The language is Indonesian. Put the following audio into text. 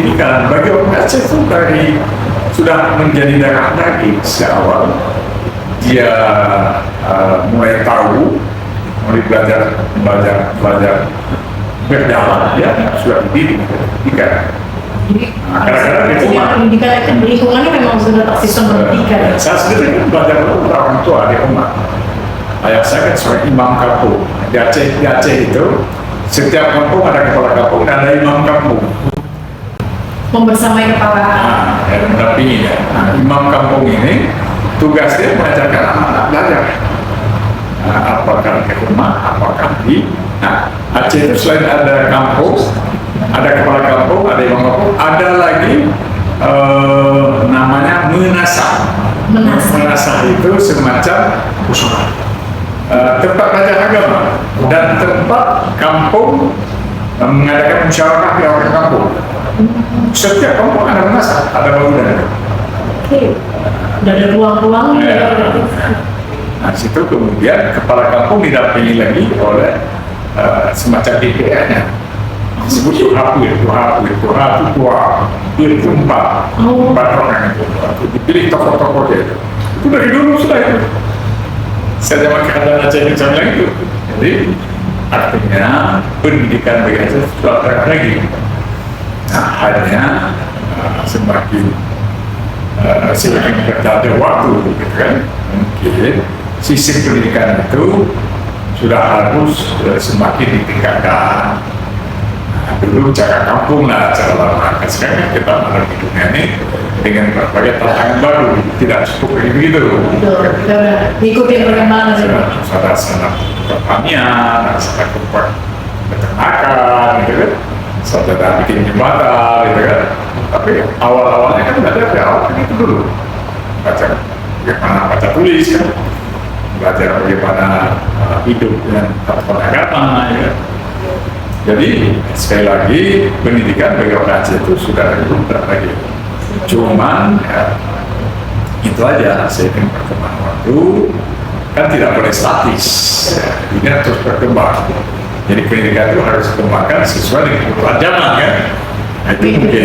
pendidikan bagi orang Aceh itu sudah menjadi darah daging sejak awal. Dia mulai tahu, mulai belajar berjalan, ya sudah dididik pendidikan. Kadang-kadang di rumah pendidikan lingkungannya memang sudah sistem pendidikan. saya sendiri kan belajar dulu orang tua di rumah. Ayah saya kan seorang imam kampung di Aceh itu setiap kampung ada kepala kampung dan ada imam kampung. Membersamai kepala. Yang mendampingi ya. Imam kampung ini tugasnya mengajarkan anak-anak belajar. Apakah di rumah, apakah di Aceh itu selain ada kampung, ada kepala kampung, ada imam kampung, ada lagi namanya menasah. Menasah itu semacam usaha, tempat belajar agama dan tempat kampung mengadakan musyawarah di orang kampung. Setiap kampung ada menasah, ada bangunan. Oke, udah ada ruang-ruang. Nah, situ kemudian kepala kampung didampingi lagi oleh semacam DPR-nya. Disebut tuhapu, itu empat orang itu. Dipilih tokoh-tokoh dia. Itu dari dulu sudah itu. Saya zaman keadaan Aceh yang saya bilang itu. Jadi artinya pendidikan bagi Aceh sudah terang lagi. Nah, hanya semakin berjalannya waktu, gitu kan? Mungkin sistem pendidikan itu sudah harus semakin ditingkatkan. Dulu cara kampung lah, cara lama. Sekarang kita menghadapi dunia ini dengan berbagai tantangan baru, tidak cukup begitu. Ikutin perkembangan. Ada sana pertanian, ada peternakan, gitu kan. Ada bikin jembatan, gitu kan. Tapi awal-awalnya kan belajar dari awal itu dulu. Belajar bagaimana baca tulis, kan. Belajar bagaimana hidup dengan tata agama, ya. Jadi sekali lagi pendidikan bagi orang Aceh itu sudah berubah lagi. Cuman ya, itu aja seiring perkembangan waktu kan tidak boleh statis. Ya, dunia terus berkembang. Jadi pendidikan itu harus dikembangkan sesuai dengan kebutuhan zaman kan. Nah, itu mungkin.